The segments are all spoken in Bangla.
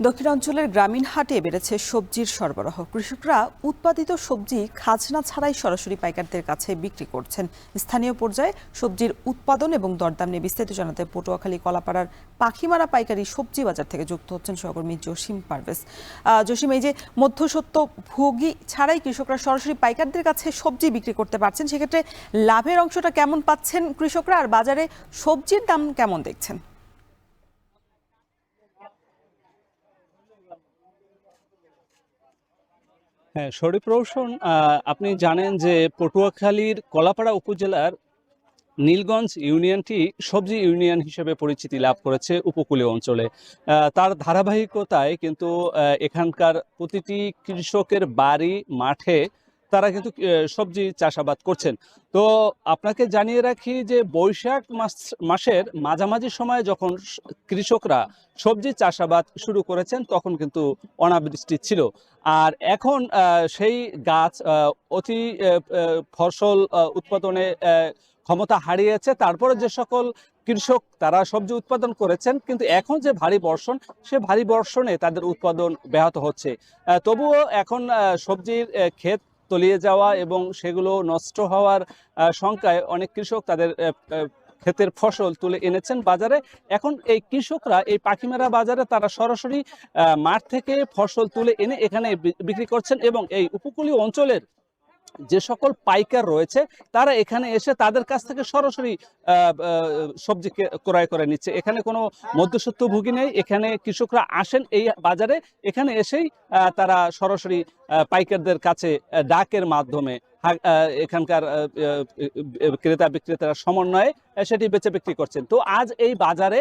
দক্ষিণাঞ্চলের গ্রামীণ হাটে বেড়েছে সবজির সরবরাহ। কৃষকরা উৎপাদিত সবজি খাজনা ছাড়াই সরাসরি পাইকারদের কাছে বিক্রি করছেন। স্থানীয় পর্যায়ে সবজির উৎপাদন এবং দরদাম নিয়ে বিস্তারিত জানাতে পটুয়াখালী কলাপাড়ার পাখিমারা পাইকারি সবজি বাজার থেকে যুক্ত হচ্ছেন সহকর্মী জসিম পারভেজ। জসিম, এই যে মধ্যস্বত্ব ভোগী ছাড়াই কৃষকরা সরাসরি পাইকারদের কাছে সবজি বিক্রি করতে পারছেন, সেক্ষেত্রে লাভের অংশটা কেমন পাচ্ছেন কৃষকরা, আর বাজারে সবজির দাম কেমন দেখছেন? হ্যাঁ, শরীফ রৌশন, আপনি জানেন যে পটুয়াখালীর কলাপাড়া উপজেলার নীলগঞ্জ ইউনিয়নটি সবজি ইউনিয়ন হিসেবে পরিচিতি লাভ করেছে উপকূলীয় অঞ্চলে। তার ধারাবাহিকতায় কিন্তু এখানকার প্রতিটি কৃষকের বাড়ি মাঠে তারা কিন্তু সবজি চাষাবাদ করছেন। তো আপনাকে জানিয়ে রাখি যে বৈশাখ মাসের মাঝামাঝি সময়ে যখন কৃষকরা সবজি চাষাবাদ শুরু করেছেন তখন কিন্তু অনাবৃষ্টি ছিল। আর এখন সেই গাছ অতি ফসল উৎপাদনে ক্ষমতা হারিয়েছে। তারপরে যে সকল কৃষক তারা সবজি উৎপাদন করেছেন, কিন্তু এখন যে ভারী বর্ষণ, সে ভারী বর্ষণে তাদের উৎপাদন ব্যাহত হচ্ছে। তবুও এখন সবজির ক্ষেত তলিয়ে যাওয়া এবং সেগুলো নষ্ট হওয়ার শঙ্কায় অনেক কৃষক তাদের ক্ষেতের ফসল তুলে এনেছেন বাজারে। এখন এই কৃষকরা এই পাখিমারা বাজারে তারা সরাসরি মাঠ থেকে ফসল তুলে এনে এখানে বিক্রি করছেন এবং এই উপকূলীয় অঞ্চলের যে সকল পাইকার রয়েছে তারা এখানে এসে তাদের কাছ থেকে সরাসরি সবজি ক্রয় করে নিচ্ছে। এখানে কোনো মধ্যস্বত্বভোগী নেই। এখানে কৃষকরা আসেন এই বাজারে, এখানে এসেই তারা সরাসরি পাইকারদের কাছে ডাকের মাধ্যমে এখানকার ক্রেতা বিক্রেতার সমন্বয়ে সেটি বেচে বিক্রি করছেন। তো আজ এই বাজারে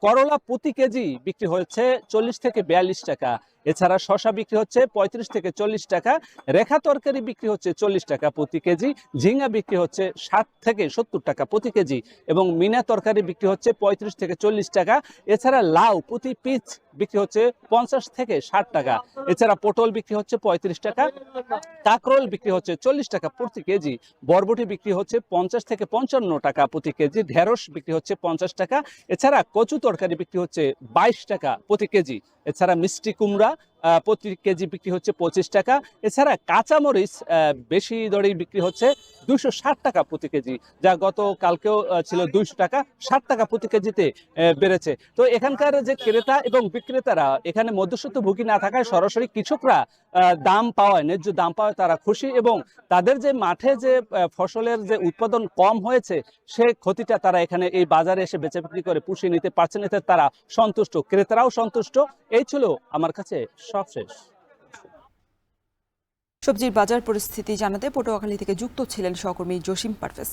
করলা প্রতি কেজি বিক্রি হচ্ছে 40 থেকে 42 টাকা। এছাড়া শসা বিক্রি হচ্ছে 35 থেকে 40 টাকা, রেখা তরকারি বিক্রি হচ্ছে 40 টাকা প্রতি কেজি, ঝিঙ্গা বিক্রি হচ্ছে 60 থেকে 70 টাকা প্রতি কেজি এবং মিনা তরকারি বিক্রি হচ্ছে 35 থেকে 40 টাকা। এছাড়া লাউ প্রতি পিস বিক্রি হচ্ছে 50 থেকে 60 টাকা। এছাড়া পটল বিক্রি হচ্ছে 35 টাকা, কাঁকরোল বিক্রি হচ্ছে 40 টাকা প্রতি কেজি, বরবটি বিক্রি হচ্ছে 50 থেকে 55 টাকা প্রতি কেজি, ঢেঁড়স বিক্রি হচ্ছে 50 টাকা। এছাড়া কচু তরকারি বিক্রি হচ্ছে 22 টাকা প্রতি কেজি। এছাড়া মিষ্টি কুমড়া প্রতি কেজি বিক্রি হচ্ছে 25 টাকা। এছাড়া কাঁচামরিচ বেশি দরেই বিক্রি হচ্ছে 260 টাকা প্রতি কেজি, যা গত কালকেও ছিল 200 টাকা, 60 টাকা প্রতি কেজিতে বেড়েছে। তো এখানকার যে ক্রেতা এবং বিক্রেতারা এখানে মধ্যস্বত্বভোগী না থাকায় সরাসরি কৃষকরা দাম পাওয়ায়, ন্যায্য দাম পাওয়ায় তারা খুশি এবং তাদের যে মাঠে যে ফসলের যে উৎপাদন কম হয়েছে সে ক্ষতিটা তারা এখানে এই বাজারে এসে বেচে বিক্রি করে পুষিয়ে নিতে পারছেন। এতে তারা সন্তুষ্ট, ক্রেতারাও সন্তুষ্ট। এই ছিল আমার কাছে সবশেষ। সবজির বাজার পরিস্থিতি জানাতে পটুয়াখালী থেকে যুক্ত ছিলেন সহকর্মী জসিম পারভেজ।